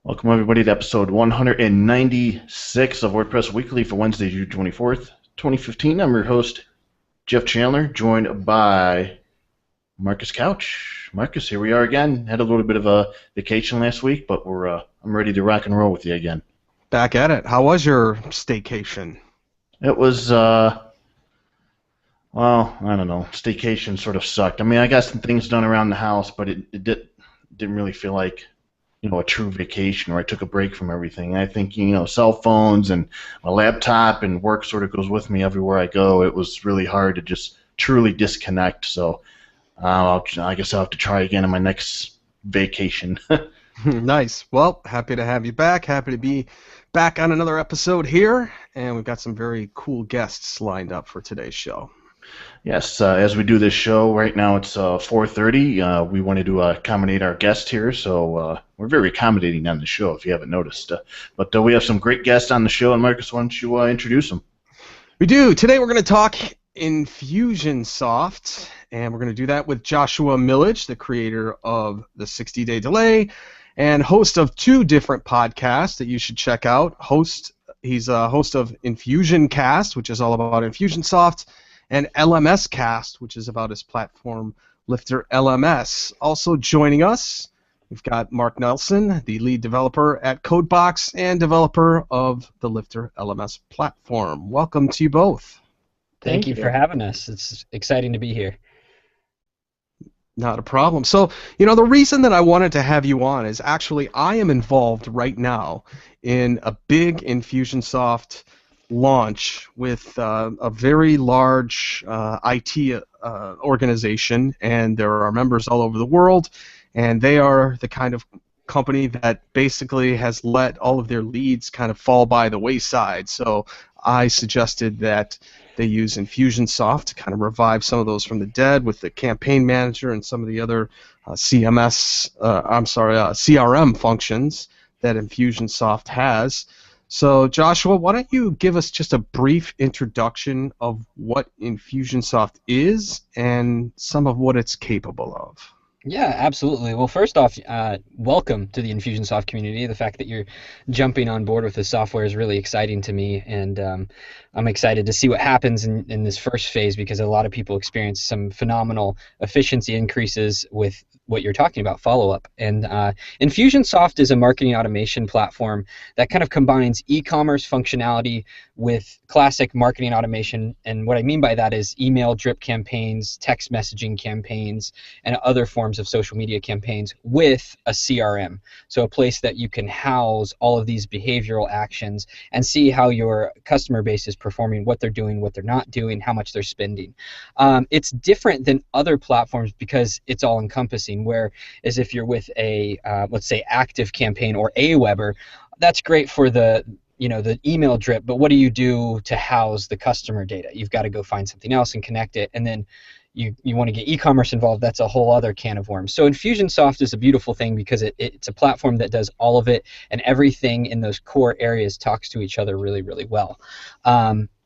Welcome, everybody, to episode 196 of WordPress Weekly for Wednesday, June 24th, 2015. I'm your host, Jeff Chandler, joined by Marcus Couch. Marcus, here we are again. Had a little bit of a vacation last week, but I'm ready to rock and roll with you again. Back at it. How was your staycation? It was, well, I don't know. Staycation sort of sucked. I mean, I got some things done around the house, but didn't really feel like a true vacation where I took a break from everything. I think, cell phones and my laptop and work sort of goes with me everywhere I go. It was really hard to just truly disconnect. So I guess I'll have to try again on my next vacation. Nice. Well, happy to have you back. Happy to be back on another episode here. And we've got some very cool guests lined up for today's show. Yes, as we do this show right now, it's 4:30. We wanted to accommodate our guest here, so we're very accommodating on the show, if you haven't noticed. But we have some great guests on the show, and Marcus, why don't you introduce them? We do. Today we're going to talk Infusionsoft, and we're going to do that with Joshua Millage, the creator of the 60-Day Delay, and host of two different podcasts that you should check out. He's a host of Infusioncast, which is all about Infusionsoft, and LMS Cast, which is about his platform Lifter LMS. Also joining us, we've got Mark Nelson, the lead developer at Codebox and developer of the Lifter LMS platform. Welcome to you both. Thank you for having us. It's exciting to be here. Not a problem. So, the reason that I wanted to have you on is actually I am involved right now in a big Infusionsoft launch with a very large IT organization, and there are members all over the world, and they are the kind of company that basically has let all of their leads kind of fall by the wayside. So I suggested that they use Infusionsoft to kind of revive some of those from the dead with the campaign manager and some of the other CRM functions that Infusionsoft has. So, Joshua, why don't you give us just a brief introduction of what Infusionsoft is and some of what it's capable of? Yeah, absolutely. Well, first off, welcome to the Infusionsoft community. The fact that you're jumping on board with this software is really exciting to me, and I'm excited to see what happens in this first phase because a lot of people experience some phenomenal efficiency increases with what you're talking about, follow-up. And Infusionsoft is a marketing automation platform that kind of combines e-commerce functionality with classic marketing automation. And what I mean by that is email drip campaigns, text messaging campaigns, and other forms of social media campaigns with a CRM. So a place that you can house all of these behavioral actions and see how your customer base is performing, what they're doing, what they're not doing, how much they're spending. It's different than other platforms because it's all-encompassing, whereas if you're with a, let's say, Active Campaign or Aweber, that's great for the email drip, but what do you do to house the customer data? You've got to go find something else and connect it, and then you want to get e-commerce involved, that's a whole other can of worms. So Infusionsoft is a beautiful thing because it's a platform that does all of it, and everything in those core areas talks to each other really, really well.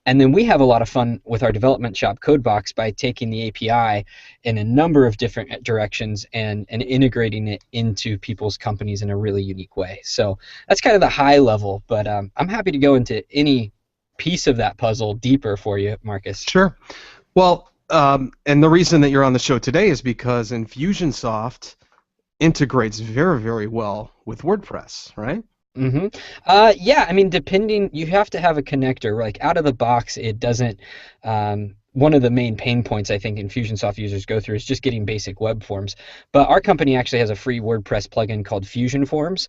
And then we have a lot of fun with our development shop, Codebox, by taking the API in a number of different directions and integrating it into people's companies in a really unique way. So that's kind of the high level, but I'm happy to go into any piece of that puzzle deeper for you, Marcus. Sure. Well, and the reason that you're on the show today is because Infusionsoft integrates very, very well with WordPress, right? Mm-hmm. Yeah, I mean, you have to have a connector. Like out of the box, it doesn't. One of the main pain points I think Infusionsoft users go through is just getting basic web forms. But our company actually has a free WordPress plugin called Fusion Forms.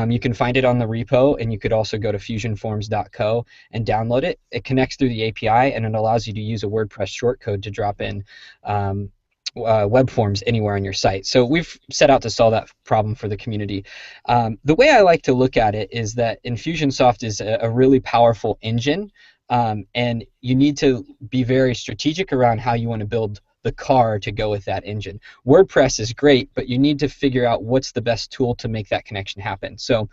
You can find it on the repo, and you could also go to fusionforms.co and download it. It connects through the API, and it allows you to use a WordPress shortcode to drop in web forms anywhere on your site. So we've set out to solve that problem for the community. The way I like to look at it is that Infusionsoft is a really powerful engine, and you need to be very strategic around how you want to build the car to go with that engine. WordPress is great, but you need to figure out what's the best tool to make that connection happen. So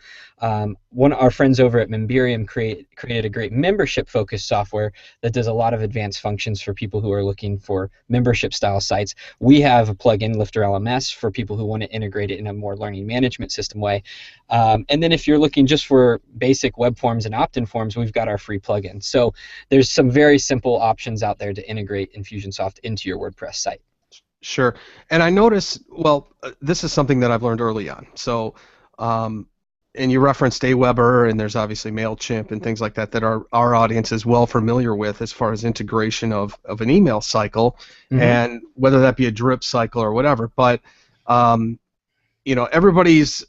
one of our friends over at Memberium created a great membership-focused software that does a lot of advanced functions for people who are looking for membership-style sites. We have a plugin, Lifter LMS, for people who want to integrate it in a more learning management system way. And then if you're looking just for basic web forms and opt-in forms, we've got our free plugin. So there's some very simple options out there to integrate Infusionsoft into your WordPress site. Sure. And I notice, well, this is something that I've learned early on. So, and you referenced Aweber, and there's obviously MailChimp and things like that that our audience is well familiar with as far as integration of an email cycle, and whether that be a drip cycle or whatever. But, you know, everybody's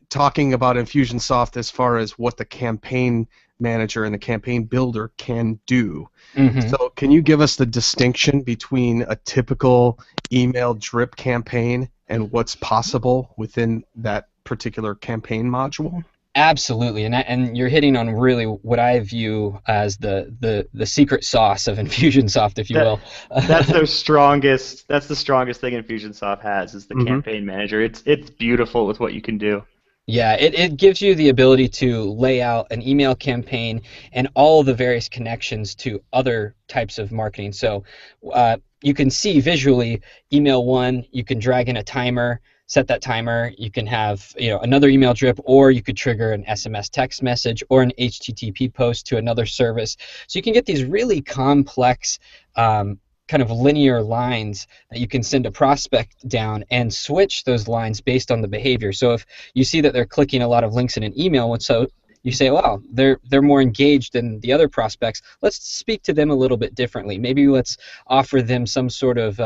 talking about Infusionsoft as far as what the campaign manager and the campaign builder can do. So can you give us the distinction between a typical email drip campaign and what's possible within that particular campaign module? Absolutely, and you're hitting on really what I view as the secret sauce of Infusionsoft, if you will. That's their strongest. That's the strongest thing Infusionsoft has, is the campaign manager. It's beautiful with what you can do. Yeah, it gives you the ability to lay out an email campaign and all the various connections to other types of marketing. So you can see visually email 1, you can drag in a timer, set that timer, you can have another email drip, or you could trigger an SMS text message or an HTTP post to another service. So you can get these really complex kind of linear lines that you can send a prospect down and switch those lines based on the behavior. So if you see that they're clicking a lot of links in an email, so you say, wow, they're more engaged than the other prospects, let's speak to them a little bit differently. Maybe let's offer them some sort of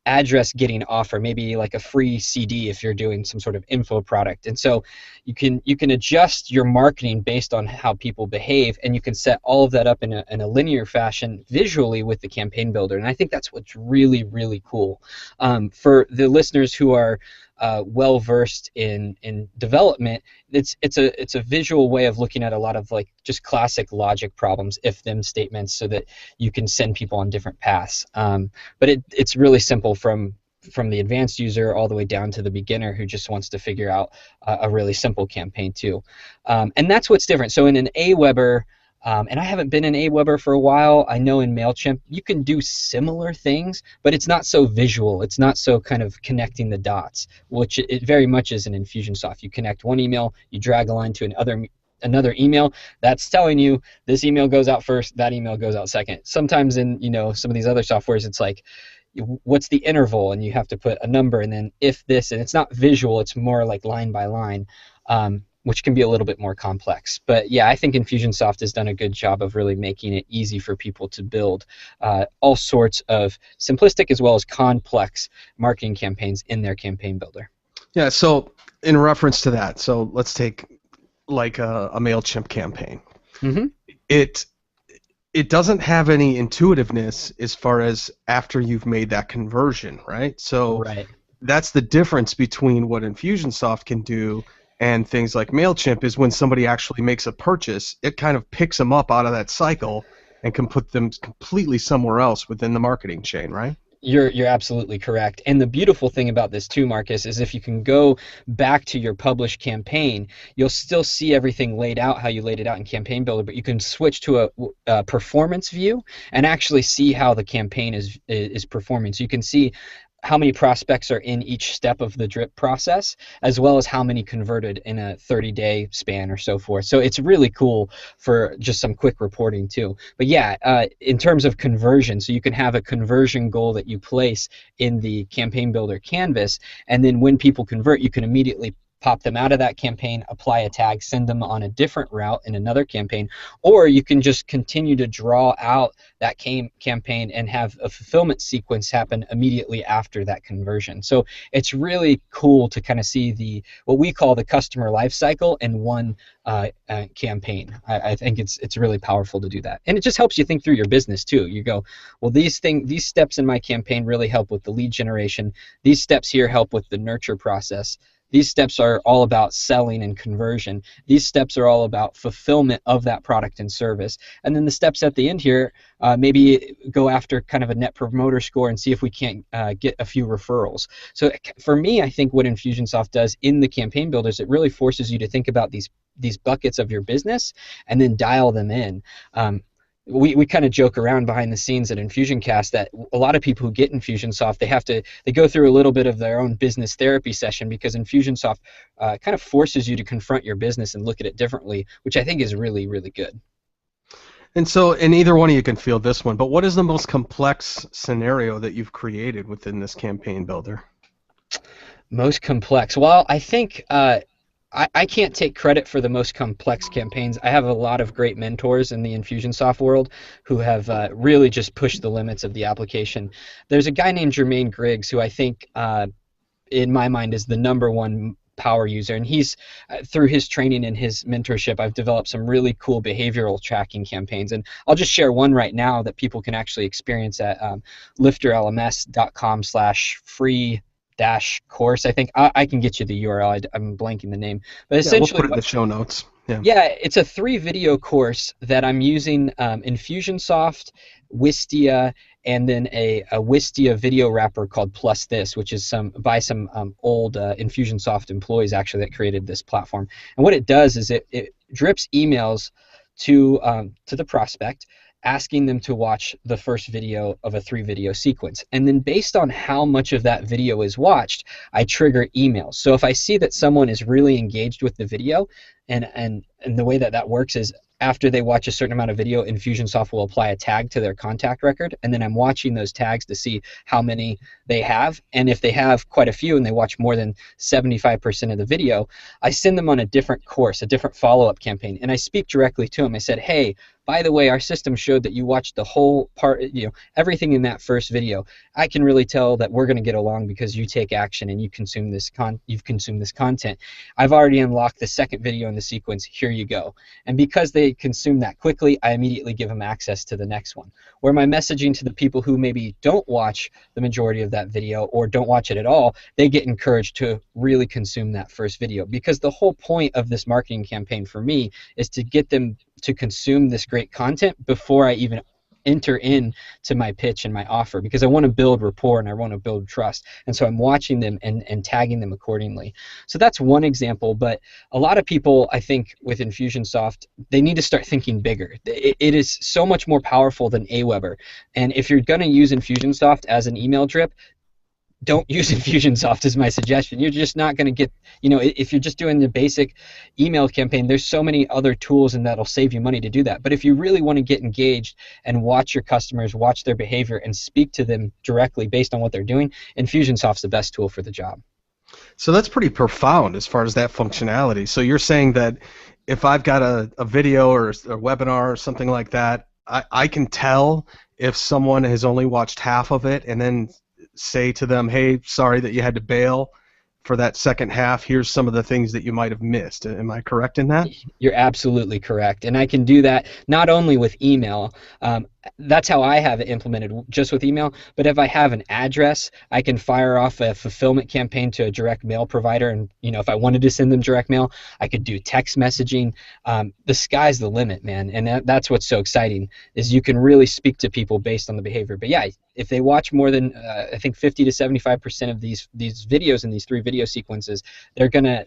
address getting offer, maybe like a free CD if you're doing some sort of info product. And so you can adjust your marketing based on how people behave, and you can set all of that up in a linear fashion visually with the campaign builder. And I think that's what's really, really cool. For the listeners who are well versed in development, it's a visual way of looking at a lot of like just classic logic problems, if then statements, so that you can send people on different paths. But it's really simple from the advanced user all the way down to the beginner who just wants to figure out a really simple campaign too. And that's what's different. So in an Aweber, and I haven't been in Aweber for a while, I know in MailChimp you can do similar things, but it's not so visual. It's not so kind of connecting the dots, which it very much is in Infusionsoft. You connect one email, you drag a line to another email, that's telling you this email goes out first, that email goes out second. Sometimes in some of these other softwares, it's like, what's the interval, and you have to put a number and then if this, and it's not visual, it's more like line by line, which can be a little bit more complex. But yeah, I think Infusionsoft has done a good job of really making it easy for people to build all sorts of simplistic as well as complex marketing campaigns in their campaign builder. Yeah, so in reference to that, so let's take like a MailChimp campaign. It doesn't have any intuitiveness as far as after you've made that conversion, right? So that's the difference between what Infusionsoft can do and things like MailChimp, is when somebody actually makes a purchase, it kind of picks them up out of that cycle and can put them completely somewhere else within the marketing chain, right? You're absolutely correct. And the beautiful thing about this too, Marcus, is if you can go back to your published campaign, you'll still see everything laid out how you laid it out in Campaign Builder, but you can switch to a performance view and actually see how the campaign is performing. So you can see how many prospects are in each step of the drip process, as well as how many converted in a 30-day span or so forth. So it's really cool for just some quick reporting too. But yeah, in terms of conversion, so you can have a conversion goal that you place in the Campaign Builder canvas, and then when people convert, you can immediately pop them out of that campaign, apply a tag, send them on a different route in another campaign, or you can just continue to draw out that campaign and have a fulfillment sequence happen immediately after that conversion. So it's really cool to kind of see what we call the customer life cycle in one campaign. I think it's really powerful to do that, and it just helps you think through your business too. You go, well, these steps in my campaign really help with the lead generation. These steps here help with the nurture process. These steps are all about selling and conversion. These steps are all about fulfillment of that product and service. And then the steps at the end here, maybe go after kind of a net promoter score and see if we can't get a few referrals. So for me, I think what Infusionsoft does in the campaign builders, it really forces you to think about these buckets of your business and then dial them in. We kind of joke around behind the scenes at InfusionCast that a lot of people who get Infusionsoft, they go through a little bit of their own business therapy session, because Infusionsoft kind of forces you to confront your business and look at it differently, which I think is really, really good. And so, and either one of you can field this one, but what is the most complex scenario that you've created within this campaign builder? Most complex. Well, I think I can't take credit for the most complex campaigns. I have a lot of great mentors in the Infusionsoft world who have really just pushed the limits of the application. There's a guy named Jermaine Griggs who I think, in my mind, is the #1 power user, and he's through his training and his mentorship, I've developed some really cool behavioral tracking campaigns, and I'll just share one right now that people can actually experience at lifterlms.com/free course. I think I can get you the URL. I'm blanking the name, but essentially, we'll put it in the show notes. Yeah, it's a 3-video course that I'm using Infusionsoft, Wistia, and then a Wistia video wrapper called Plus This, which is some old Infusionsoft employees actually that created this platform. And what it does is it drips emails to the prospect, asking them to watch the first video of a 3-video sequence. And then based on how much of that video is watched, I trigger emails. So if I see that someone is really engaged with the video, and the way that works is after they watch a certain amount of video, Infusionsoft will apply a tag to their contact record, and then I'm watching those tags to see how many they have. And if they have quite a few and they watch more than 75% of the video, I send them on a different course, a different follow-up campaign, and I speak directly to them. I said, hey, by the way, our system showed that you watched the whole part, everything in that first video. I can really tell that we're going to get along because you take action and you consume you've consumed this content. I've already unlocked the second video in the sequence. Here you go. And because they consume that quickly, I immediately give them access to the next one. Where my messaging to the people who maybe don't watch the majority of that video or don't watch it at all, they get encouraged to really consume that first video, because the whole point of this marketing campaign for me is to get them to consume this great content before I even enter in to my pitch and my offer, because I want to build rapport and I want to build trust. And so I'm watching them and tagging them accordingly. So that's one example, but a lot of people, I think, with Infusionsoft, they need to start thinking bigger. It is so much more powerful than Aweber. And if you're going to use Infusionsoft as an email drip, don't use Infusionsoft is my suggestion. You're just not going to get, if you're just doing the basic email campaign, there's so many other tools and that'll save you money to do that. But if you really want to get engaged and watch your customers, watch their behavior, and speak to them directly based on what they're doing, Infusionsoft's the best tool for the job. So that's pretty profound as far as that functionality. So you're saying that if I've got a video or a webinar or something like that, I can tell if someone has only watched half of it and then say to them, hey, sorry that you had to bail for that second half. Here's some of the things that you might have missed. Am I correct in that? You're absolutely correct. And I can do that not only with email. That's how I have it implemented, just with email. But if I have an address, I can fire off a fulfillment campaign to a direct mail provider. And if I wanted to send them direct mail, I could do text messaging. The sky's the limit, man. And that's what's so exciting, is you can really speak to people based on the behavior. But yeah, if they watch more than I think 50 to 75% of these videos in these 3 video sequences, they're gonna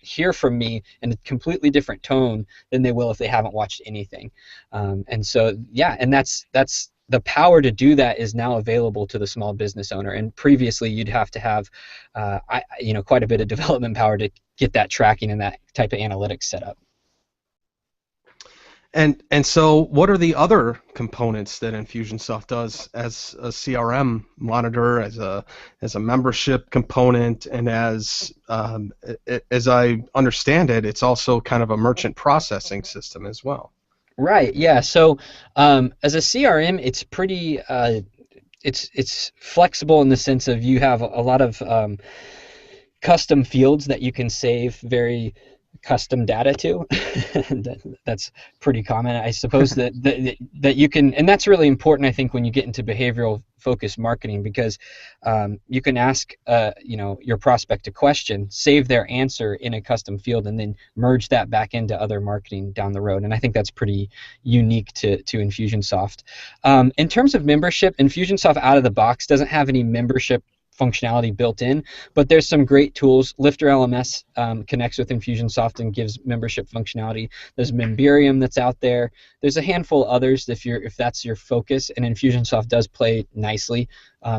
hear from me in a completely different tone than they will if they haven't watched anything. And so yeah, and that's the power to do that is now available to the small business owner. And previously, you'd have to have quite a bit of development power to get that tracking and that type of analytics set up. And so what are the other components that Infusionsoft does as a CRM monitor, as a membership component, and as I understand it, it's also kind of a merchant processing system as well? Right. Yeah. So as a CRM, it's pretty it's flexible in the sense of you have a lot of custom fields that you can save very custom data to. That's pretty common, I suppose. That you can, and that's really important, I think, when you get into behavioral focused marketing, because you can ask your prospect a question, save their answer in a custom field, and then merge that back into other marketing down the road. And I think that's pretty unique to Infusionsoft. In terms of membership, Infusionsoft out of the box doesn't have any membership functionality built in, but there's some great tools. Lifter LMS connects with Infusionsoft and gives membership functionality. There's Memberium that's out there. There's a handful of others if that's your focus, and Infusionsoft does play nicely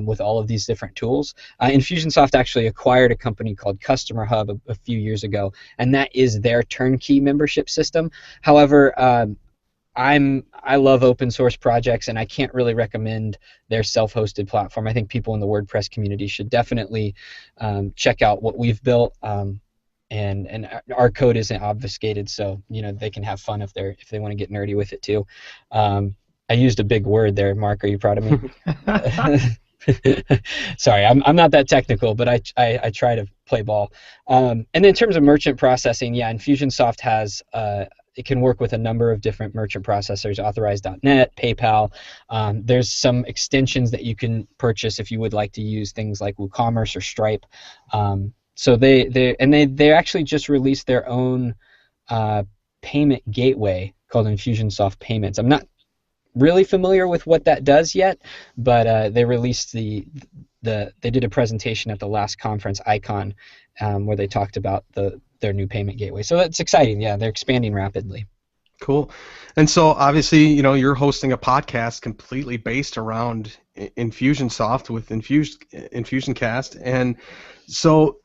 with all of these different tools. Infusionsoft actually acquired a company called Customer Hub a few years ago, and that is their turnkey membership system. However, I love open source projects, and I can't really recommend their self-hosted platform. I think people in the WordPress community should definitely check out what we've built, and our code isn't obfuscated, so they can have fun if they want to get nerdy with it too. I used a big word there, Mark. Are you proud of me? Sorry, I'm not that technical, but I try to play ball. And in terms of merchant processing, yeah, Infusionsoft has it can work with a number of different merchant processors, Authorize.net, PayPal. There's some extensions that you can purchase if you would like to use things like WooCommerce or Stripe. So they actually just released their own payment gateway called Infusionsoft Payments. I'm not really familiar with what that does yet, but they released they did a presentation at the last conference, Icon, where they talked about their new payment gateway. So that's exciting. Yeah, they're expanding rapidly. Cool. And so obviously, you're hosting a podcast completely based around Infusionsoft with Infusioncast. And so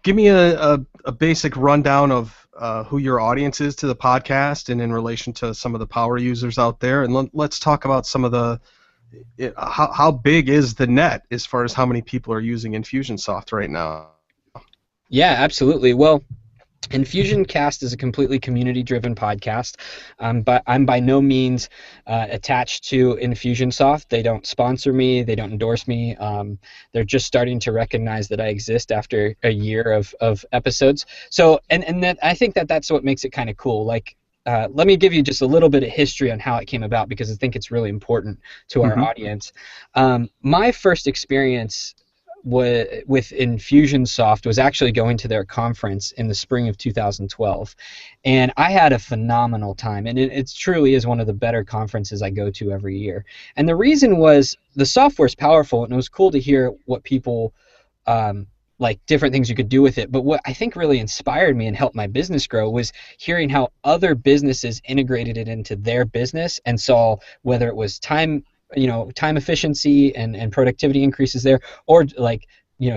give me a basic rundown of who your audience is to the podcast and in relation to some of the power users out there. And let's talk about some of how big is the net as far as how many people are using Infusionsoft right now? Yeah, absolutely. Well, Infusioncast is a completely community-driven podcast, but I'm by no means attached to Infusionsoft. They don't sponsor me. They don't endorse me. They're just starting to recognize that I exist after a year of episodes. So, and that I think that's what makes it kind of cool. Like, let me give you just a little bit of history on how it came about, because I think it's really important to our audience. My first experience with Infusionsoft was actually going to their conference in the spring of 2012, and I had a phenomenal time, and it truly is one of the better conferences I go to every year. And the reason was the software is powerful, and it was cool to hear what people like different things you could do with it. But what I think really inspired me and helped my business grow was hearing how other businesses integrated it into their business and saw whether it was time efficiency and productivity increases there, or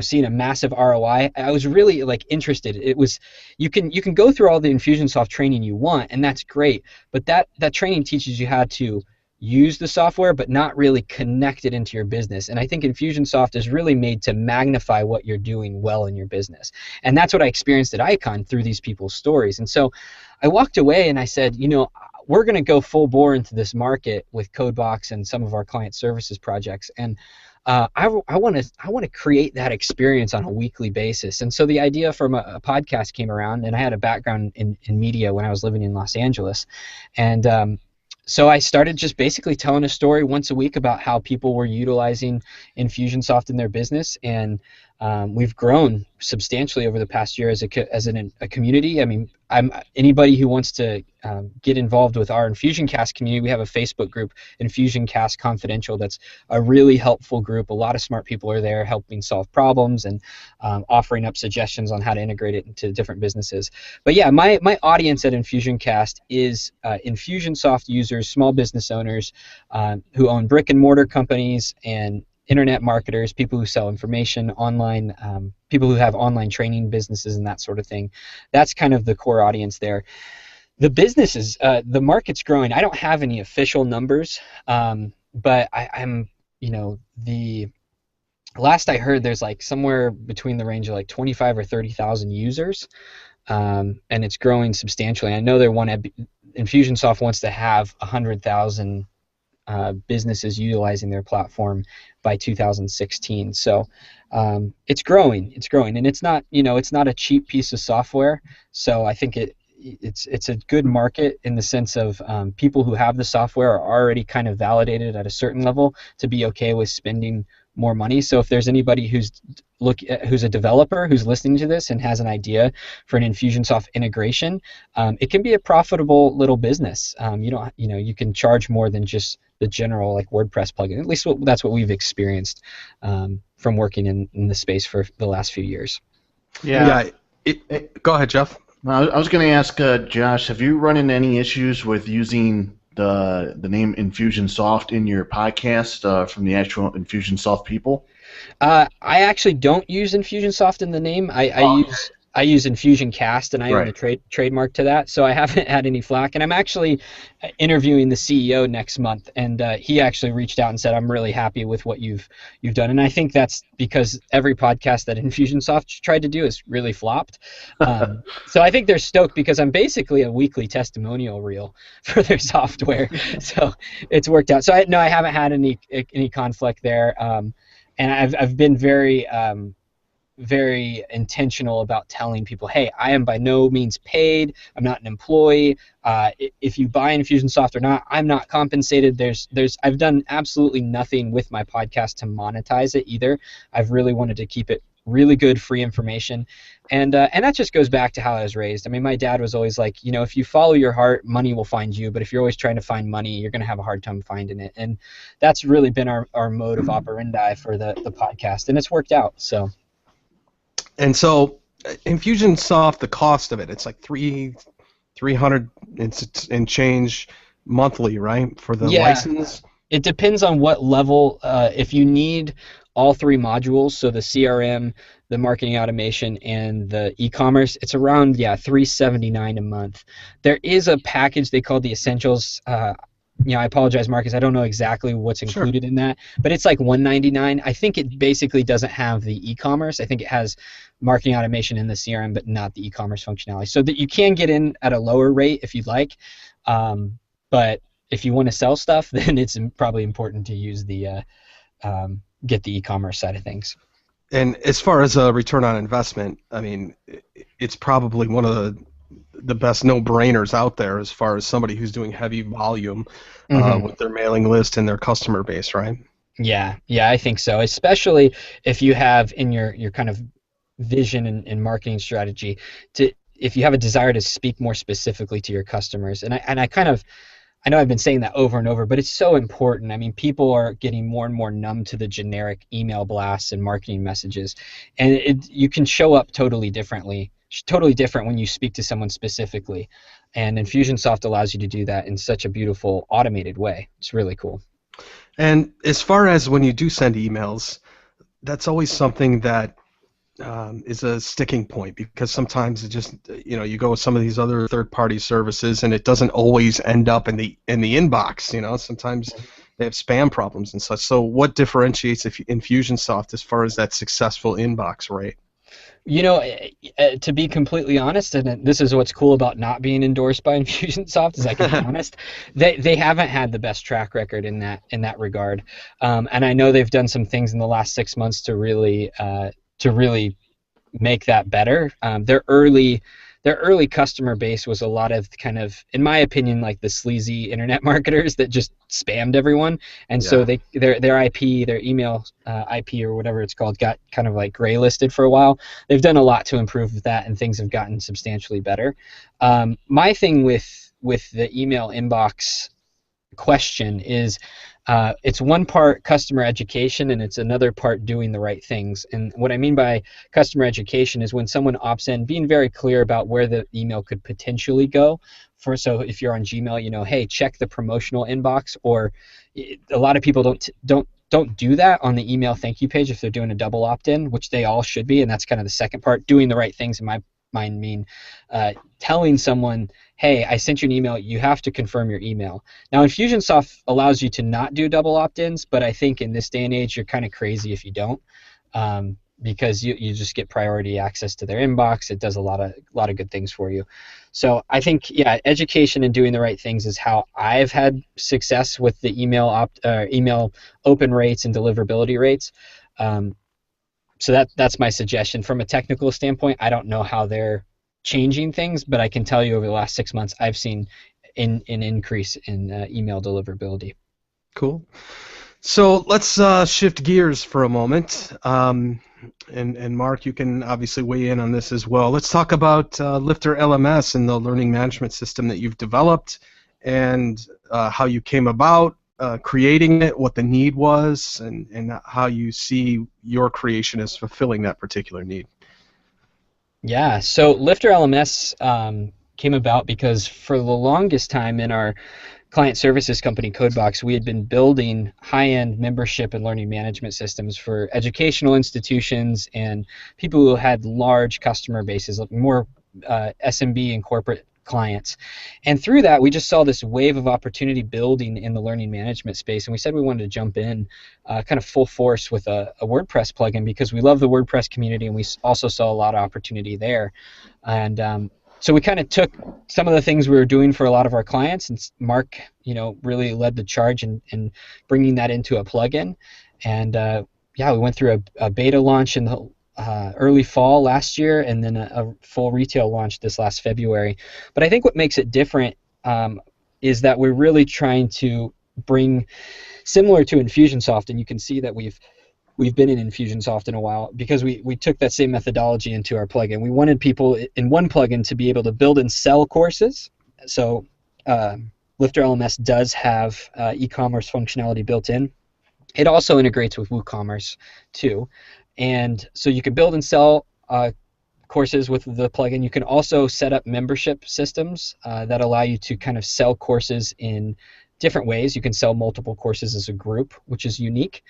seeing a massive ROI. I was really interested. It was you can go through all the Infusionsoft training you want, and that's great, but that training teaches you how to use the software but not really connect it into your business. And I think Infusionsoft is really made to magnify what you're doing well in your business. And that's what I experienced at Icon through these people's stories. And so I walked away and I said, we're going to go full bore into this market with CodeBox and some of our client services projects, and I want to create that experience on a weekly basis. And so the idea from a podcast came around, and I had a background in media when I was living in Los Angeles, and so I started just basically telling a story once a week about how people were utilizing Infusionsoft in their business, and we've grown substantially over the past year as a community. I mean, anybody who wants to get involved with our Infusioncast community, we have a Facebook group, Infusioncast Confidential. That's a really helpful group. A lot of smart people are there helping solve problems and offering up suggestions on how to integrate it into different businesses. But yeah, my audience at Infusioncast is Infusionsoft users, small business owners who own brick and mortar companies, and internet marketers, people who sell information online, people who have online training businesses and that sort of thing. That's kind of the core audience there. The businesses, the market's growing. I don't have any official numbers, but I'm, the last I heard, there's somewhere between the range of 25 or 30,000 users, and it's growing substantially. I know Infusionsoft wants to have 100,000 businesses utilizing their platform by 2016. So it's growing, and it's not, it's not a cheap piece of software. So I think it's a good market in the sense of people who have the software are already kind of validated at a certain level to be okay with spending more money. So if there's anybody who's a developer who's listening to this and has an idea for an Infusionsoft integration, it can be a profitable little business. You can charge more than just the general like WordPress plugin. At least that's what we've experienced from working in the space for the last few years. Yeah. Go ahead, Jeff. I was going to ask Josh, have you run into any issues with using the name Infusionsoft in your podcast from the actual Infusionsoft people? I actually don't use Infusionsoft in the name. I use Infusioncast, and I own the trademark to that, so I haven't had any flack. And I'm actually interviewing the CEO next month, and he actually reached out and said, "I'm really happy with what you've done." And I think that's because every podcast that Infusionsoft tried to do has really flopped. So I think they're stoked because I'm basically a weekly testimonial reel for their software, so it's worked out. So I haven't had any conflict there, and I've been very intentional about telling people, hey, I am by no means paid. I'm not an employee. If you buy Infusionsoft or not, I'm not compensated. I've done absolutely nothing with my podcast to monetize it either. I've really wanted to keep it really good, free information, and that just goes back to how I was raised. I mean, my dad was always like, if you follow your heart, money will find you. But if you're always trying to find money, you're going to have a hard time finding it. And that's really been our mode of operandi for the podcast, and it's worked out. So. And so, Infusionsoft, the cost of it's like $300 and change monthly, right, for the license? It depends on what level. If you need all three modules, so the CRM, the marketing automation, and the e-commerce, it's around $379 a month. There is a package they call the Essentials. I apologize, Marcus. I don't know exactly what's included in that, but it's like $199. I think it basically doesn't have the e-commerce. I think it has marketing automation in the CRM, but not the e-commerce functionality. So that you can get in at a lower rate if you'd like, but if you want to sell stuff, then it's probably important to use the get the e-commerce side of things. And as far as a return on investment, I mean, it's probably one of the best no-brainers out there as far as somebody who's doing heavy volume with their mailing list and their customer base, right? Yeah, I think so. Especially if you have in your kind of vision and marketing strategy if you have a desire to speak more specifically to your customers. And I know I've been saying that over and over, but it's so important. I mean, people are getting more and more numb to the generic email blasts and marketing messages, and you can show up totally different when you speak to someone specifically. And Infusionsoft allows you to do that in such a beautiful, automated way. It's really cool. And as far as when you do send emails, that's always something that is a sticking point, because sometimes it just, you go with some of these other third-party services and it doesn't always end up in the inbox. Sometimes they have spam problems and such. So what differentiates Infusionsoft as far as that successful inbox rate? To be completely honest, and this is what's cool about not being endorsed by Infusionsoft, is I can be honest, they haven't had the best track record in that regard, and I know they've done some things in the last 6 months to really make that better. Their early customer base was a lot of kind of, in my opinion, like the sleazy internet marketers that just spammed everyone, and so their IP, their email IP or whatever it's called, got kind of like gray listed for a while. They've done a lot to improve that, and things have gotten substantially better. My thing with the email inbox question is it's one part customer education and it's another part doing the right things. And what I mean by customer education is when someone opts in, being very clear about where the email could potentially go. So if you're on Gmail, hey, check the promotional inbox. Or a lot of people don't do that on the email thank you page if they're doing a double opt-in, which they all should be. And that's kind of the second part. Doing the right things in my mind mean telling someone, hey, I sent you an email, you have to confirm your email. Now, Infusionsoft allows you to not do double opt-ins, but I think in this day and age, you're kind of crazy if you don't. because you just get priority access to their inbox. It does a lot of good things for you. So I think, yeah, education and doing the right things is how I've had success with the email open rates and deliverability rates. So that's my suggestion. From a technical standpoint, I don't know how they're changing things, but I can tell you over the last 6 months, I've seen an increase in email deliverability. Cool. So let's shift gears for a moment. And Mark, you can obviously weigh in on this as well. Let's talk about Lifter LMS and the learning management system that you've developed, and how you came about creating it, what the need was, and how you see your creation as fulfilling that particular need. Yeah, so Lifter LMS came about because for the longest time in our client services company, Codebox, we had been building high-end membership and learning management systems for educational institutions and people who had large customer bases, like more SMB and corporate clients. And through that, we just saw this wave of opportunity building in the learning management space, and we said we wanted to jump in kind of full force with a WordPress plugin because we love the WordPress community, and we also saw a lot of opportunity there. And so we kind of took some of the things we were doing for a lot of our clients, and Mark, really led the charge in bringing that into a plugin. And we went through a beta launch in the early fall last year, and then a full retail launch this last February. But I think what makes it different is that we're really trying to bring, similar to Infusionsoft, and you can see that we've been in Infusionsoft in a while because we took that same methodology into our plugin. We wanted people in one plugin to be able to build and sell courses. So Lifter LMS does have e-commerce functionality built in. It also integrates with WooCommerce too. And so you can build and sell courses with the plugin. You can also set up membership systems that allow you to kind of sell courses in different ways. You can sell multiple courses as a group, which is unique.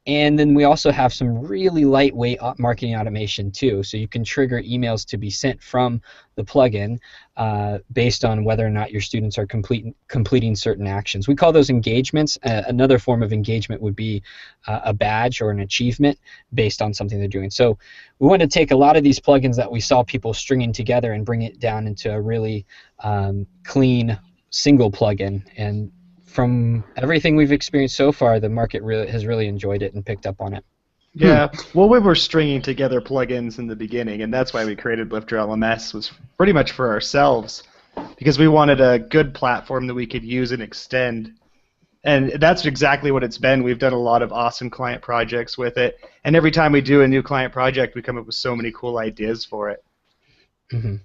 And then we also have some really lightweight marketing automation too. So you can trigger emails to be sent from the plugin based on whether or not your students are completing certain actions. We call those engagements. Another form of engagement would be a badge or an achievement based on something they're doing. So we want to take a lot of these plugins that we saw people stringing together and bring it down into a really clean single plugin. And from everything we've experienced so far, the market has really enjoyed it and picked up on it. Yeah, well, we were stringing together plugins in the beginning, and that's why we created Lifter LMS, was pretty much for ourselves, because we wanted a good platform that we could use and extend. And that's exactly what it's been. We've done a lot of awesome client projects with it, and every time we do a new client project, we come up with so many cool ideas for it. Mm-hmm.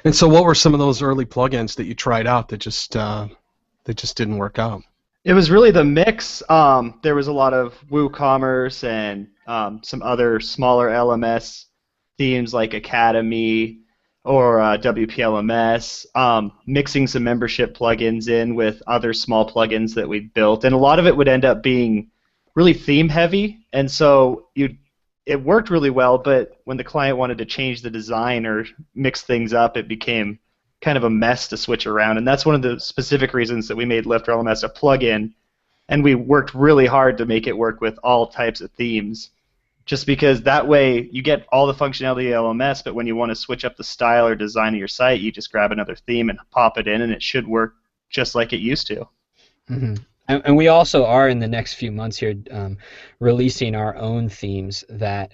And so what were some of those early plugins that you tried out that just didn't work out? It was really the mix. There was a lot of WooCommerce and some other smaller LMS themes like Academy or WPLMS, mixing some membership plugins in with other small plugins that we built. And a lot of it would end up being really theme heavy, and so it worked really well, but when the client wanted to change the design or mix things up, it became kind of a mess to switch around, and that's one of the specific reasons that we made Lifter LMS a plugin, and we worked really hard to make it work with all types of themes, just because that way you get all the functionality of LMS, but when you want to switch up the style or design of your site, you just grab another theme and pop it in, and it should work just like it used to. Mm-hmm. And we also are in the next few months here releasing our own themes that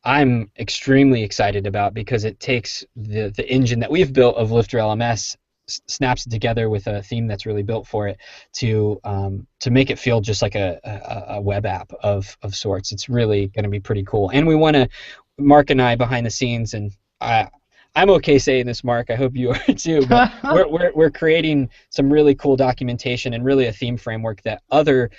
I'm extremely excited about, because it takes the engine that we've built of Lifter LMS, snaps it together with a theme that's really built for it to make it feel just like a web app of sorts. It's really going to be pretty cool. And we want to, Mark and I behind the scenes, and I'm okay saying this, Mark, I hope you are too, but we're creating some really cool documentation and really a theme framework that other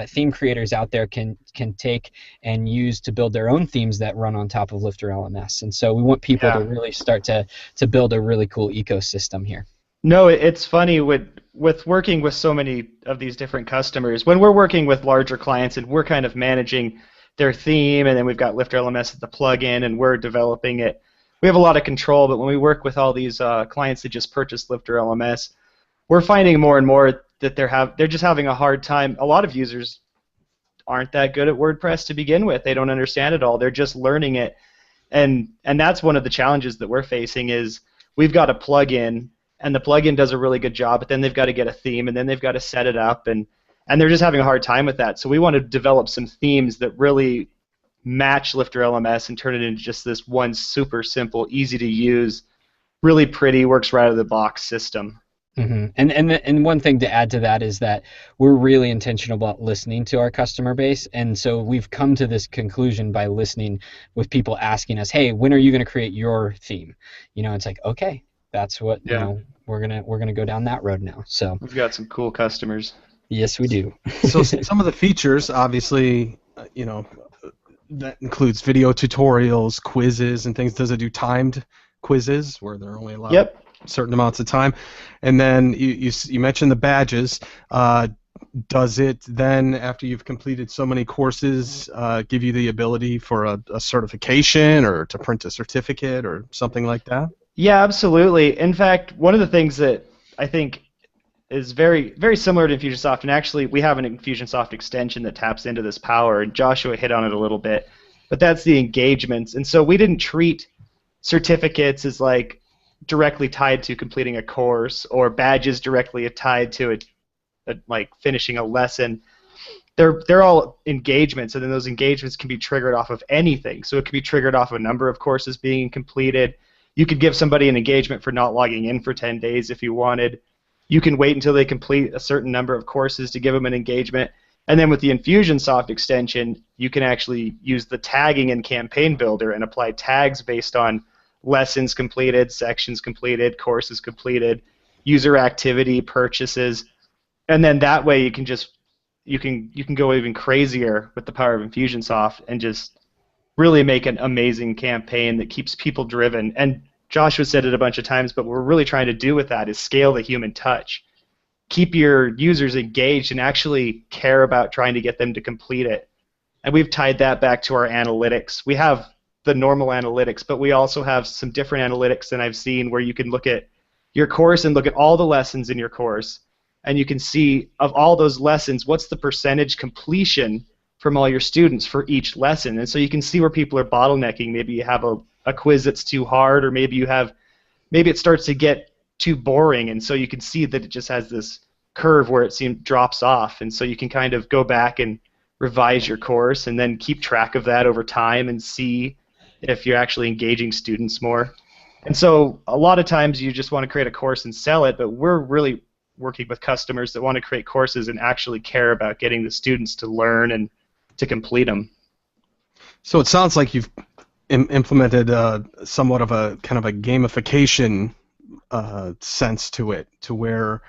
theme creators out there can take and use to build their own themes that run on top of Lifter LMS. And so we want people to really start to build a really cool ecosystem here. No, it's funny with working with so many of these different customers. When we're working with larger clients and we're kind of managing their theme, and then we've got Lifter LMS at the plugin and we're developing it, we have a lot of control. But when we work with all these clients that just purchased Lifter LMS, we're finding more and more that they're just having a hard time. A lot of users aren't that good at WordPress to begin with. They don't understand it all. They're just learning it. And that's one of the challenges that we're facing is we've got a plugin, and the plugin does a really good job, but then they've got to get a theme, and then they've got to set it up, and they're just having a hard time with that. So we want to develop some themes that really match Lifter LMS and turn it into just this one super simple, easy to use, really pretty, works right out of the box system. Mm-hmm. And one thing to add to that is that we're really intentional about listening to our customer base, and so we've come to this conclusion by listening with people asking us, "Hey, when are you going to create your theme?" It's like, okay, that's what we're gonna go down that road now. So we've got some cool customers. Yes, we do. So some of the features, obviously, that includes video tutorials, quizzes, and things. Does it do timed quizzes where they're only allowed certain amounts of time? And then you mentioned the badges. Does it then, after you've completed so many courses, give you the ability for a certification or to print a certificate or something like that? Yeah, absolutely. In fact, one of the things that I think is very, very similar to Infusionsoft, and actually we have an Infusionsoft extension that taps into this power, and Joshua hit on it a little bit, but that's the engagements. And so we didn't treat certificates as like directly tied to completing a course or badges directly tied to it, like finishing a lesson. They're all engagements, and then those engagements can be triggered off of anything. So it can be triggered off a number of courses being completed. You could give somebody an engagement for not logging in for 10 days if you wanted. You can wait until they complete a certain number of courses to give them an engagement. And then with the Infusionsoft extension, you can actually use the tagging in Campaign Builder and apply tags based on lessons completed, sections completed, courses completed, user activity, purchases. And then that way you can go even crazier with the power of Infusionsoft and just really make an amazing campaign that keeps people driven. And Joshua said it a bunch of times, but what we're really trying to do with that is scale the human touch. Keep your users engaged and actually care about trying to get them to complete it. And we've tied that back to our analytics. We have the normal analytics, but we also have some different analytics than I've seen where you can look at your course and look at all the lessons in your course, and you can see of all those lessons, what's the percentage completion from all your students for each lesson. And so you can see where people are bottlenecking. Maybe you have a quiz that's too hard, or maybe it starts to get too boring, and so you can see that it just has this curve where it drops off, and so you can kind of go back and revise your course and then keep track of that over time and see if you're actually engaging students more. And so a lot of times you just want to create a course and sell it, but we're really working with customers that want to create courses and actually care about getting the students to learn and to complete them. So it sounds like you've implemented somewhat of a kind of a gamification sense to it, to where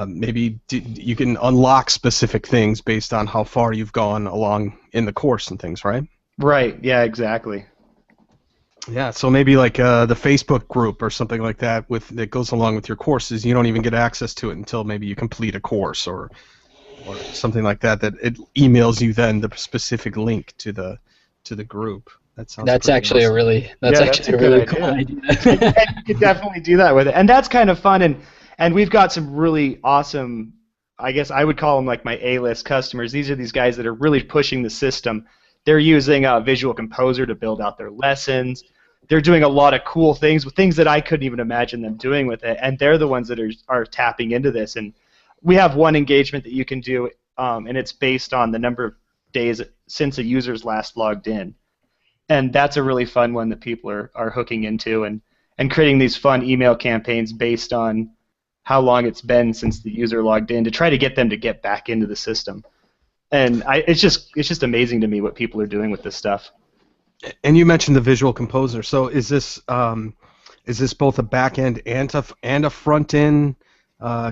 maybe you can unlock specific things based on how far you've gone along in the course and things, right? Right, yeah, exactly. Yeah, so maybe like the Facebook group or something like that that goes along with your courses, you don't even get access to it until maybe you complete a course or something like that it emails you then the specific link to the group. That's actually awesome. a really cool idea. You could definitely do that with it, and that's kind of fun. And we've got some really awesome, I guess I would call them like my A-list customers. These are these guys that are really pushing the system. They're using Visual Composer to build out their lessons. They're doing a lot of cool things with things that I couldn't even imagine them doing with it, and they're the ones that are tapping into this. And we have one engagement that you can do, and it's based on the number of days since a user's last logged in. And that's a really fun one that people are hooking into and creating these fun email campaigns based on how long it's been since the user logged in to try to get them to get back into the system. And it's just amazing to me what people are doing with this stuff. And you mentioned the Visual Composer. So is this both a back end and a front end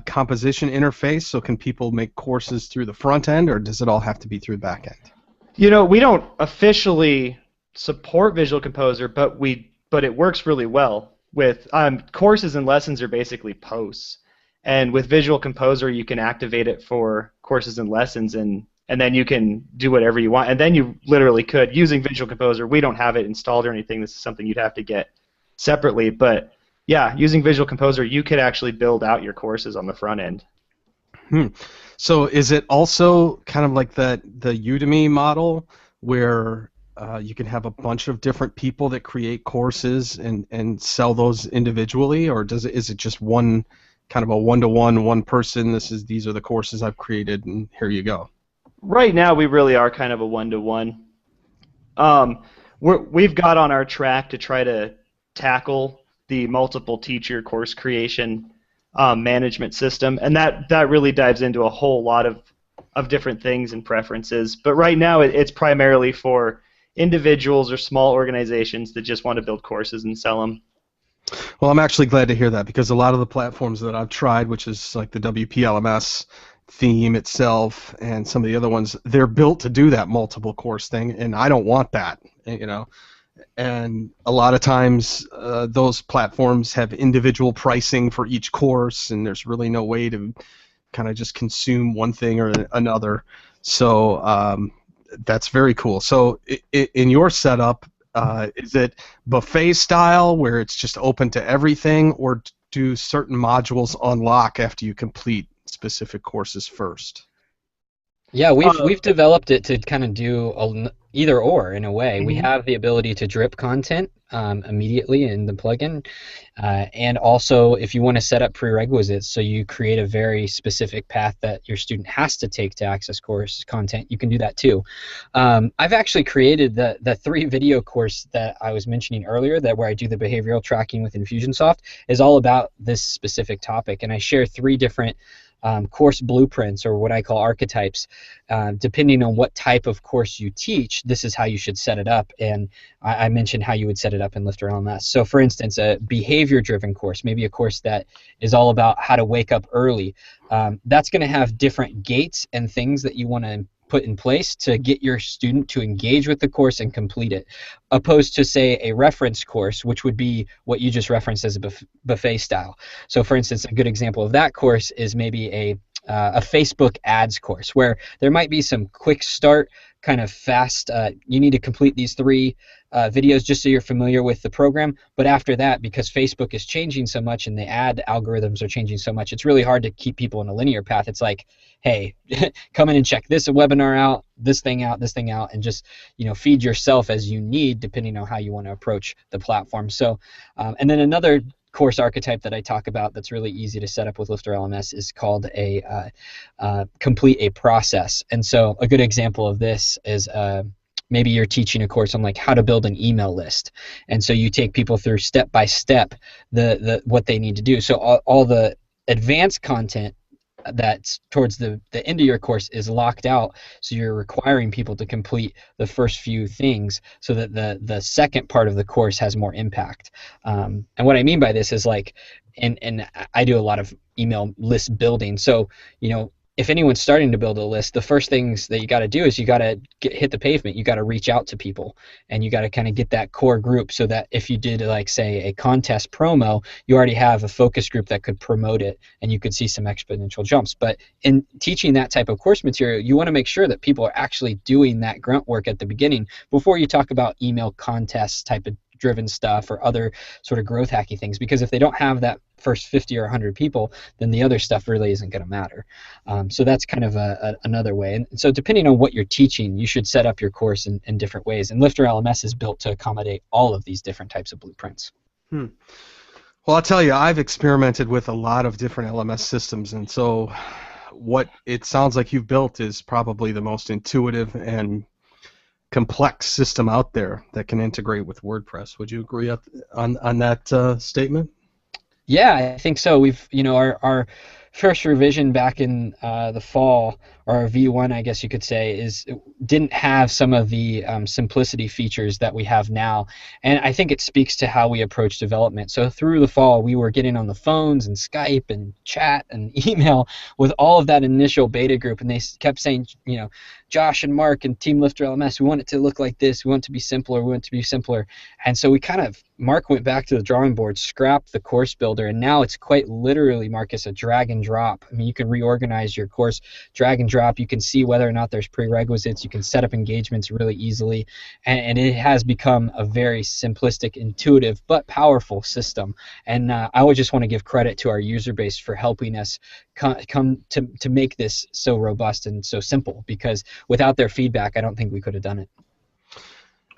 composition interface? So can people make courses through the front end, or does it all have to be through the back end? We don't officially support Visual Composer, but it works really well with courses and lessons are basically posts, and with Visual Composer you can activate it for courses and lessons, and then you can do whatever you want, and then you literally could using Visual Composer. We don't have it installed or anything. This is something you'd have to get separately, but yeah, using Visual Composer you could actually build out your courses on the front end. So is it also kind of like the Udemy model where you can have a bunch of different people that create courses and sell those individually, or is it just one kind of a one-to-one, one person? These are the courses I've created, and here you go. Right now, we really are kind of a one-to-one. We've got on our track to try to tackle the multiple teacher course creation management system, and that really dives into a whole lot of different things and preferences. But right now, it's primarily for individuals or small organizations that just want to build courses and sell them. Well, I'm actually glad to hear that, because a lot of the platforms that I've tried, which is like the WPLMS theme itself and some of the other ones, they're built to do that multiple course thing, and I don't want that, you know. And a lot of times those platforms have individual pricing for each course, and there's really no way to kind of just consume one thing or another. So that's very cool. So in your setup, is it buffet style where it's just open to everything, or do certain modules unlock after you complete specific courses first? Yeah, we've developed it to kind of do either or in a way. We Mhm. have the ability to drip content immediately in the plugin, and also if you want to set up prerequisites, so you create a very specific path that your student has to take to access course content, you can do that too. I've actually created the 3-video course that I was mentioning earlier, that where I do the behavioral tracking with Infusionsoft, is all about this specific topic, and I share 3 different course blueprints, or what I call archetypes. Depending on what type of course you teach, this is how you should set it up. And I mentioned how you would set it up in Lifter LMS. So for instance, a behavior-driven course, maybe a course that is all about how to wake up early, that's going to have different gates and things that you want to put in place to get your student to engage with the course and complete it, opposed to, say, a reference course, which would be what you just referenced as a buffet style. So for instance, a good example of that course is maybe a Facebook ads course, where there might be some quick start, kind of fast, you need to complete these 3 videos just so you're familiar with the program. But after that, because Facebook is changing so much and the ad algorithms are changing so much, it's really hard to keep people in a linear path. It's like, hey, come in and check this webinar out, this thing out, and just, feed yourself as you need, depending on how you want to approach the platform. So, and then another course archetype that I talk about that's really easy to set up with Lifter LMS is called a complete a process. And so a good example of this is maybe you're teaching a course on like how to build an email list, and so you take people through step by step the what they need to do. So all the advanced content that's towards the end of your course is locked out, so you're requiring people to complete the first few things so that the second part of the course has more impact. And what I mean by this is like, and I do a lot of email list building, so if anyone's starting to build a list, the first things that you got to do is you got to hit the pavement. You got to reach out to people, and you got to kind of get that core group, so that if you did, like, say, a contest promo, you already have a focus group that could promote it, and you could see some exponential jumps. But in teaching that type of course material, you want to make sure that people are actually doing that grunt work at the beginning before you talk about email contests type of driven stuff or other sort of growth hacky things, because if they don't have that first 50 or 100 people, then the other stuff really isn't going to matter. So that's kind of another way. And so depending on what you're teaching, you should set up your course in different ways. And Lifter LMS is built to accommodate all of these different types of blueprints. Well, I'll tell you, I've experimented with a lot of different LMS systems, and so what it sounds like you've built is probably the most intuitive and complex system out there that can integrate with WordPress. Would you agree on that statement? Yeah, I think so. We've, our first revision back in the fall, or our V1, I guess you could say, didn't have some of the simplicity features that we have now, and I think it speaks to how we approach development. So through the fall, we were getting on the phones and Skype and chat and email with all of that initial beta group, and they kept saying, Josh and Mark and Team Lifter LMS, we want it to look like this, we want it to be simpler, we want it to be simpler. And so Mark went back to the drawing board, scrapped the course builder, and now it's quite literally, Marcus, a drag and drop. I mean, you can reorganize your course, drag and drop. You can see whether or not there's prerequisites. You can set up engagements really easily. And it has become a very simplistic, intuitive, but powerful system. And I would just want to give credit to our user base for helping us come to make this so robust and so simple, because without their feedback, I don't think we could have done it.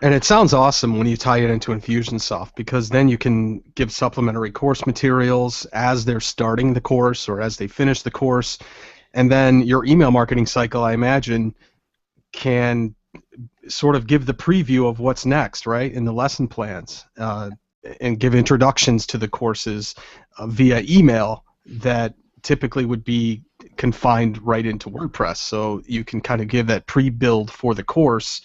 And it sounds awesome when you tie it into Infusionsoft, because then you can give supplementary course materials as they're starting the course or as they finish the course. And then your email marketing cycle, I imagine, can sort of give the preview of what's next, right, in the lesson plans, and give introductions to the courses via email that typically would be confined right into WordPress. So you can kind of give that pre-build for the course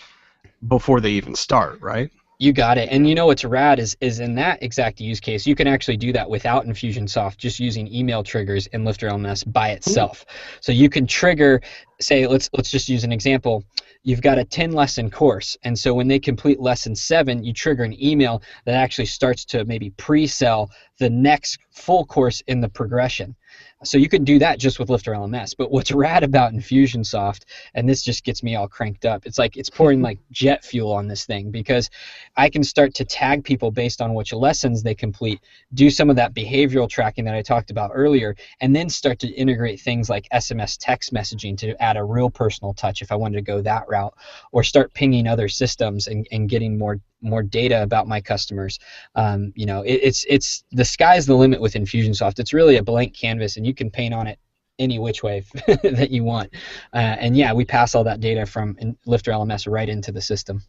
before they even start, right? You got it. And you know what's rad is in that exact use case, you can actually do that without Infusionsoft, just using email triggers in Lifter LMS by itself. So you can trigger, say, let's just use an example. You've got a 10 lesson course, and so when they complete lesson 7, you trigger an email that actually starts to maybe pre-sell the next full course in the progression. So you can do that just with Lifter LMS. But what's rad about Infusionsoft, and this just gets me all cranked up, it's like it's pouring like jet fuel on this thing, because I can start to tag people based on which lessons they complete, do some of that behavioral tracking that I talked about earlier, and then start to integrate things like SMS text messaging to add a real personal touch if I wanted to go that route, or start pinging other systems and getting more data about my customers. It's the sky's the limit with Infusionsoft. It's really a blank canvas, and you can paint on it any which way that you want. And yeah, we pass all that data from Lifter LMS right into the system.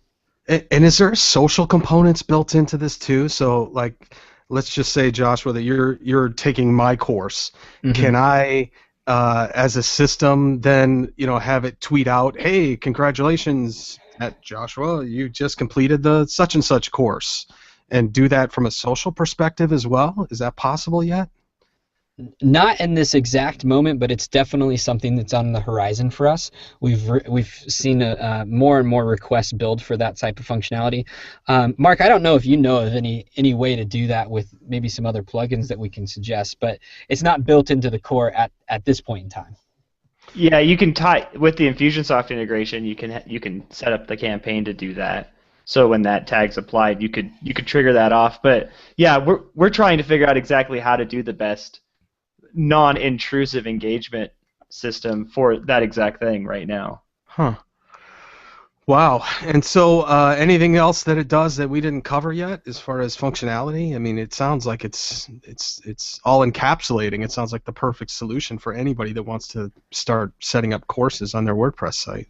And is there social components built into this too? So, like, let's just say, Joshua, that you're taking my course. Mm-hmm. Can I, as a system, then have it tweet out, "Hey, congratulations, at Joshua, you just completed the such and such course," and do that from a social perspective as well? Is that possible yet? Not in this exact moment, but it's definitely something that's on the horizon for us. We've seen more and more requests build for that type of functionality. Mark, I don't know if you know of any way to do that with maybe some other plugins that we can suggest, but it's not built into the core at this point in time. Yeah, you can tie with the Infusionsoft integration. You can set up the campaign to do that. So when that tag's applied, you could trigger that off. But yeah, we're trying to figure out exactly how to do the best non-intrusive engagement system for that exact thing right now. Huh. Wow. And so anything else that it does that we didn't cover yet as far as functionality? I mean, it sounds like it's all encapsulating. It sounds like the perfect solution for anybody that wants to start setting up courses on their WordPress site.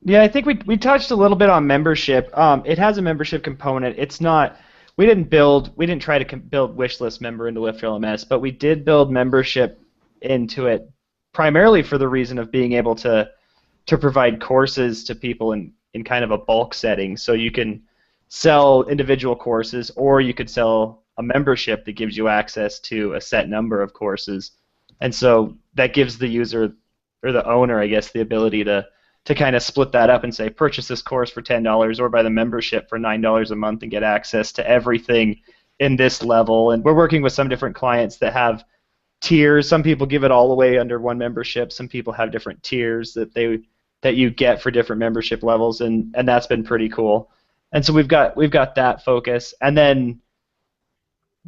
Yeah, I think we touched a little bit on membership. It has a membership component. It's not. We didn't try to build wishlist member into Lifter LMS, but we did build membership into it primarily for the reason of being able to provide courses to people in kind of a bulk setting. So you can sell individual courses, or you could sell a membership that gives you access to a set number of courses. And so that gives the user, or the owner, I guess, the ability to kind of split that up and say, purchase this course for $10 or buy the membership for $9 a month and get access to everything in this level. And we're working with some different clients that have tiers. Some people give it all away under one membership. Some people have different tiers that you get for different membership levels, and that's been pretty cool. And so we've got that focus. And then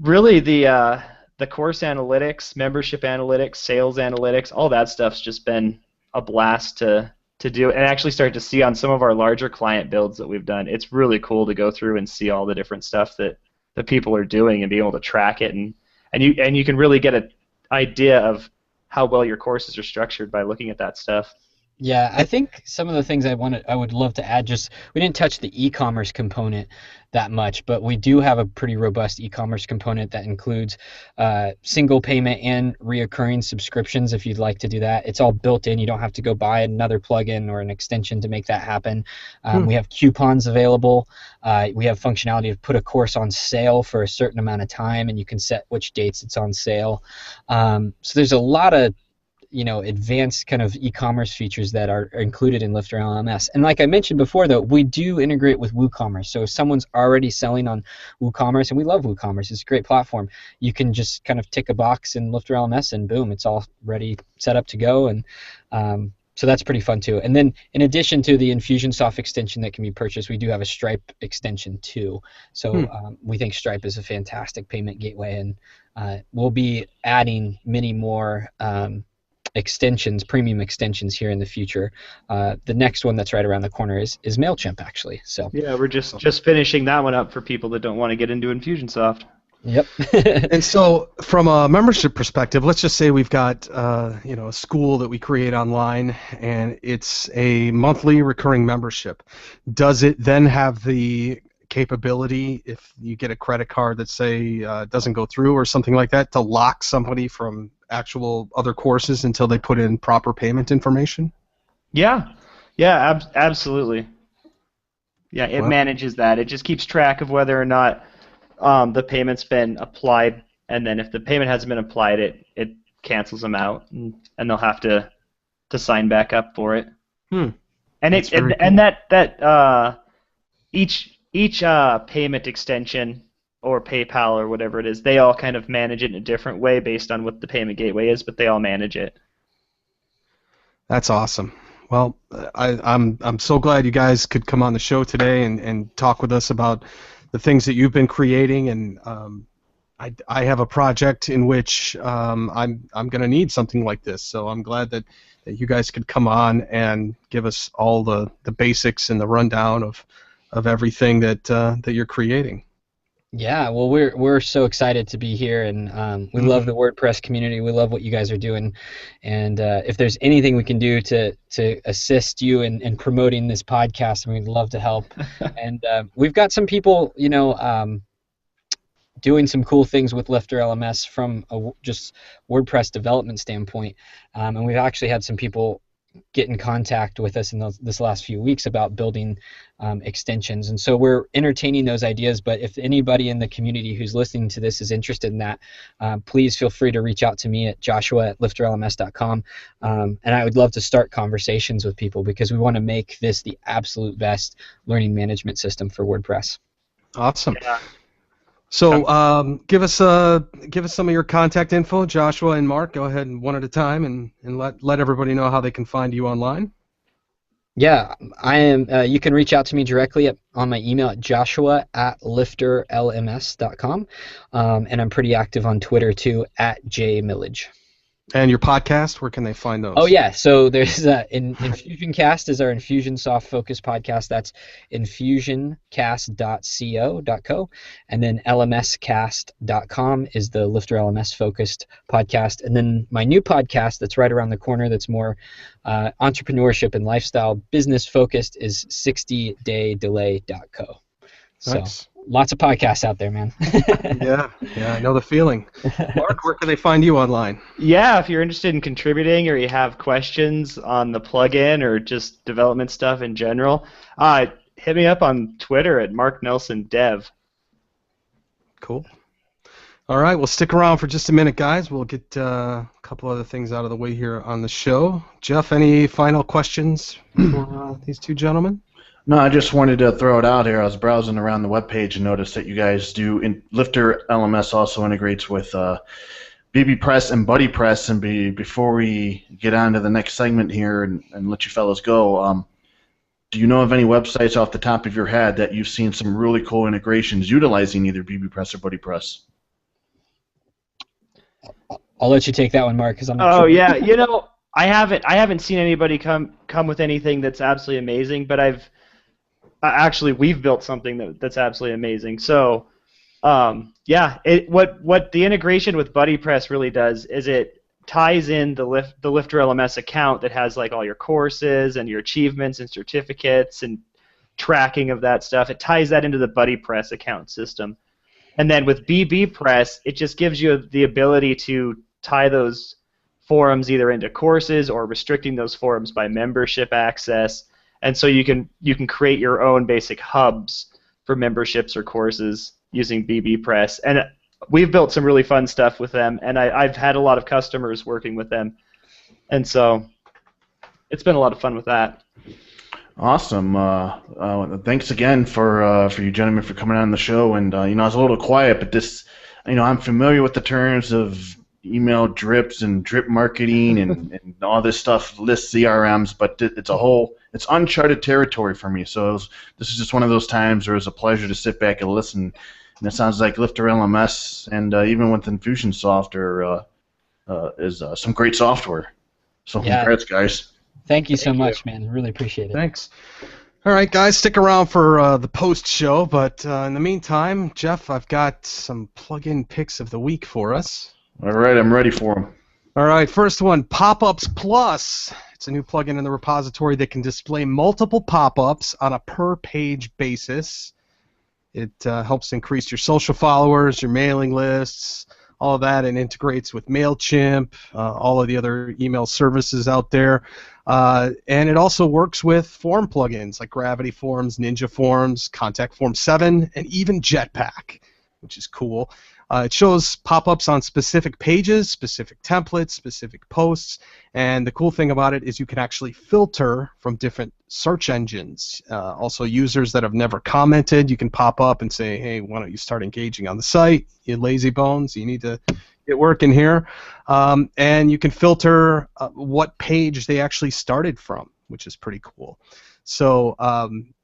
really the course analytics, membership analytics, sales analytics, all that stuff's just been a blast to do, and actually start to see on some of our larger client builds that we've done. It's really cool to go through and see all the different stuff that the people are doing and be able to track it, and you can really get an idea of how well your courses are structured by looking at that stuff. Yeah, I think some of the things I would love to add, just we didn't touch the e-commerce component that much, but we do have a pretty robust e-commerce component that includes single payment and reoccurring subscriptions if you'd like to do that. It's all built in. You don't have to go buy another plugin or an extension to make that happen. We have coupons available. We have functionality to put a course on sale for a certain amount of time, and you can set which dates it's on sale. So there's a lot of advanced kind of e-commerce features that are included in Lifter LMS. And like I mentioned before, though, we do integrate with WooCommerce. So if someone's already selling on WooCommerce, and we love WooCommerce, it's a great platform, you can just kind of tick a box in Lifter LMS and boom, it's all ready, set up to go. And so that's pretty fun too. And then in addition to the Infusionsoft extension that can be purchased, we do have a Stripe extension too. So we think Stripe is a fantastic payment gateway, and we'll be adding many more extensions, premium extensions here in the future. The next one that's right around the corner is MailChimp, actually. So Yeah, we're just finishing that one up for people that don't want to get into Infusionsoft. yep. And so, from a membership perspective, let's just say we've got a school that we create online, and it's a monthly recurring membership. Does it then have the capability, if you get a credit card that say doesn't go through or something like that, to lock somebody from actual other courses until they put in proper payment information? Yeah, absolutely. Yeah, it manages that. It just keeps track of whether or not the payment's been applied, and then if the payment hasn't been applied, it cancels them out, and they'll have to sign back up for it. And each payment extension or PayPal or whatever it is, they all kind of manage it in a different way based on what the payment gateway is, but they all manage it. That's awesome. Well, I'm so glad you guys could come on the show today and talk with us about the things that you've been creating, and I have a project in which I'm going to need something like this. So I'm glad that you guys could come on and give us all the basics and the rundown of everything that you're creating. Yeah, well, we're so excited to be here, and we love the WordPress community. We love what you guys are doing, and if there's anything we can do to assist you in promoting this podcast, we'd love to help. And we've got some people, doing some cool things with Lifter LMS from a just WordPress development standpoint, and we've actually had some people get in contact with us in this last few weeks about building extensions, and so we're entertaining those ideas. But if anybody in the community who's listening to this is interested in that, please feel free to reach out to me at joshua@lifterlms.com, and I would love to start conversations with people, because we want to make this the absolute best learning management system for WordPress. Awesome. Yeah. So give us some of your contact info, Joshua and Mark. Go ahead and one at a time, and let everybody know how they can find you online. Yeah, I am. You can reach out to me directly on my email at joshua@lifterlms.com, and I'm pretty active on Twitter too, @jmillage. And your podcast, where can they find those? Oh yeah, so there's Infusioncast is our Infusionsoft focused podcast. That's infusioncast.co, and then lmscast.com is the Lifter LMS focused podcast. And then my new podcast that's right around the corner, that's more entrepreneurship and lifestyle business focused, is 60daydelay.co. So Nice. lots of podcasts out there, man. yeah, I know the feeling. Mark, where can they find you online? Yeah, if you're interested in contributing or you have questions on the plugin or just development stuff in general, hit me up on Twitter at MarkNelsonDev. Cool. All right, well, stick around for just a minute, guys. We'll get a couple other things out of the way here on the show. Jeff, any final questions for these two gentlemen? No, I just wanted to throw it out here. I was browsing around the webpage and noticed that you guys do. Lifter LMS also integrates with BBPress and BuddyPress. And before we get on to the next segment here and let you fellas go, do you know of any websites off the top of your head that you've seen some really cool integrations utilizing either BBPress or BuddyPress? I'll let you take that one, Mark, because I'm not Oh sure. yeah, I haven't seen anybody come with anything that's absolutely amazing, but we've built something that's absolutely amazing. So, what the integration with BuddyPress really does is it ties in the Lifter LMS account that has like all your courses and your achievements and certificates and tracking of that stuff. It ties that into the BuddyPress account system, and then with BBPress, it just gives you the ability to tie those forums either into courses or restricting those forums by membership access. And so you can create your own basic hubs for memberships or courses using BBPress. And we've built some really fun stuff with them, and I've had a lot of customers working with them. And so it's been a lot of fun with that. Awesome. Thanks again for you gentlemen for coming on the show. And I was a little quiet, but this, I'm familiar with the terms of email drips and drip marketing and all this stuff, list CRMs, but it's uncharted territory for me. So this is just one of those times where it was a pleasure to sit back and listen. And it sounds like Lifter LMS and even with Infusionsoft is some great software. So Yeah. congrats, guys. Thank you so Thank you. much, man. Really appreciate it. Thanks. All right, guys, stick around for the post show. But in the meantime, Jeff, I've got some plug-in picks of the week for us. All right, I'm ready for them. All right, first one, Pop-ups Plus. It's a new plugin in the repository that can display multiple pop-ups on a per-page basis. It helps increase your social followers, your mailing lists, all of that, and integrates with MailChimp, all of the other email services out there. And it also works with form plugins like Gravity Forms, Ninja Forms, Contact Form 7, and even Jetpack, which is cool. It shows pop-ups on specific pages, specific templates, specific posts, and the cool thing about it is you can actually filter from different search engines. Also, users that have never commented, you can pop up and say, hey, why don't you start engaging on the site? You lazy bones, you need to get working here. And you can filter what page they actually started from, which is pretty cool. So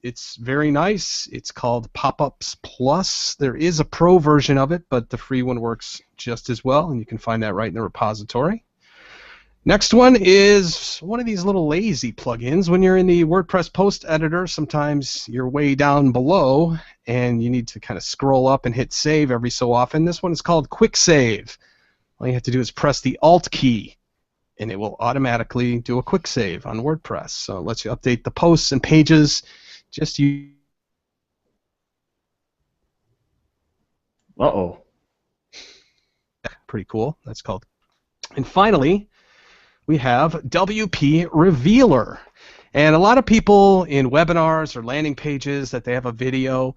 it's very nice. It's called Pop-ups Plus. There is a pro version of it, but the free one works just as well, and you can find that right in the repository. Next one is one of these little lazy plugins. When you're in the WordPress post editor, sometimes you're way down below, and you need to kind of scroll up and hit save every so often. This one is called Quick Save. All you have to do is press the Alt key, and it will automatically do a quick save on WordPress. So it lets you update the posts and pages. Just use. Uh-oh. Pretty cool. That's called. And finally, we have WP Revealer. And a lot of people in webinars or landing pages that they have a video,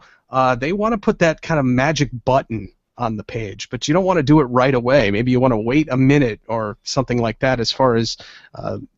they want to put that kind of magic button on the page, but you don't want to do it right away. Maybe you want to wait a minute or something like that as far as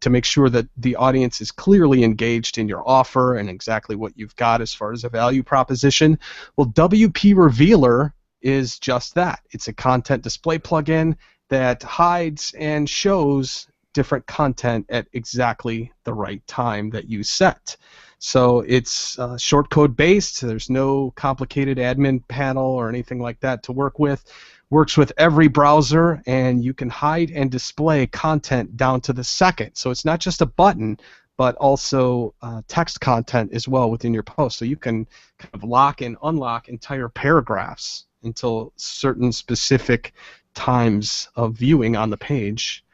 to make sure that the audience is clearly engaged in your offer and exactly what you've got as far as a value proposition. Well, WP Revealer is just that. It's a content display plugin that hides and shows different content at exactly the right time that you set. So it's shortcode based. There's no complicated admin panel or anything like that to work with. Works with every browser, and you can hide and display content down to the second. So it's not just a button, but also text content as well within your post. So you can kind of lock and unlock entire paragraphs until certain specific times of viewing on the page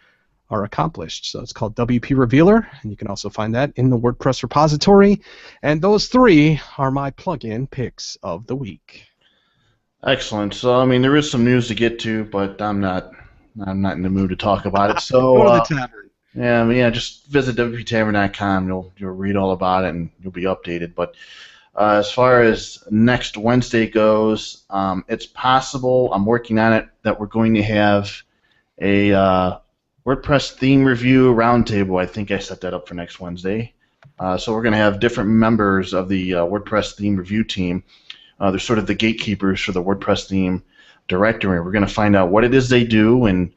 are accomplished. So it's called WP Revealer, and you can also find that in the WordPress repository. And those three are my plugin picks of the week. Excellent. So I mean, there is some news to get to, but I'm not in the mood to talk about it. So Go to the tavern. yeah, just visit wptavern.com. You'll read all about it and you'll be updated. But as far as next Wednesday goes, it's possible, I'm working on it, that we're going to have a WordPress theme review roundtable. I think I set that up for next Wednesday. So we're going to have different members of the WordPress theme review team. They're sort of the gatekeepers for the WordPress theme directory. We're going to find out what it is they do and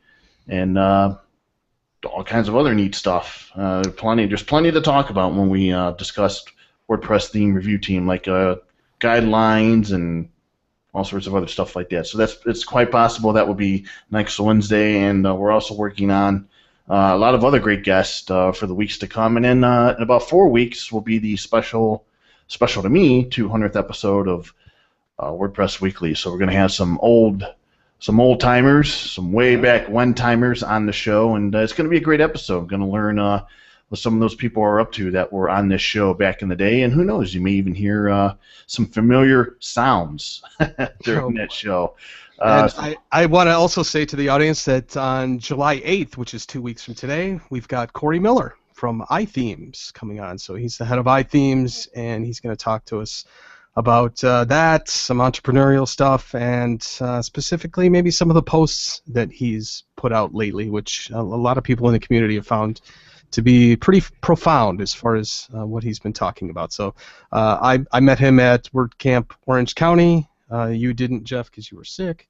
all kinds of other neat stuff. There's plenty to talk about when we discuss WordPress theme review team, like guidelines and all sorts of other stuff like that. So it's quite possible that will be next Wednesday, and we're also working on a lot of other great guests for the weeks to come. And then in about 4 weeks will be the special to me 200th episode of WordPress Weekly. So we're going to have some old timers, some way back when timers on the show, and it's going to be a great episode. I'm going to learn what some of those people are up to that were on this show back in the day, and who knows, you may even hear some familiar sounds during that show. And I want to also say to the audience that on July 8th, which is 2 weeks from today, we've got Corey Miller from iThemes coming on. So he's the head of iThemes, and he's going to talk to us about that, some entrepreneurial stuff, and specifically maybe some of the posts that he's put out lately, which a lot of people in the community have found to be pretty profound as far as what he's been talking about. So I met him at WordCamp Orange County. You didn't, Jeff, because you were sick.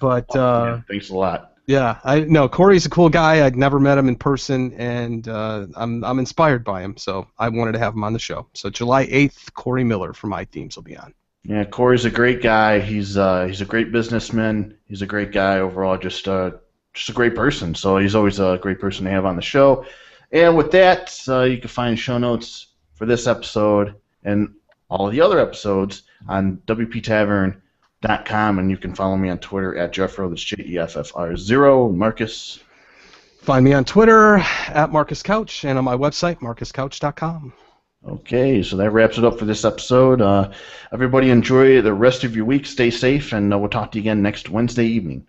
But yeah, thanks a lot. Yeah, I know Corey's a cool guy. I'd never met him in person, and I'm inspired by him. So I wanted to have him on the show. So July 8th, Corey Miller from iThemes will be on. Yeah, Corey's a great guy. He's a great businessman. He's a great guy overall. Just a great person. So he's always a great person to have on the show. And with that, you can find show notes for this episode and all of the other episodes on WPTavern.com, and you can follow me on Twitter at Jeffro, that's JEFFR0. Marcus? Find me on Twitter at Marcus Couch and on my website, marcuscouch.com. Okay, so that wraps it up for this episode. Everybody enjoy the rest of your week. Stay safe, and we'll talk to you again next Wednesday evening.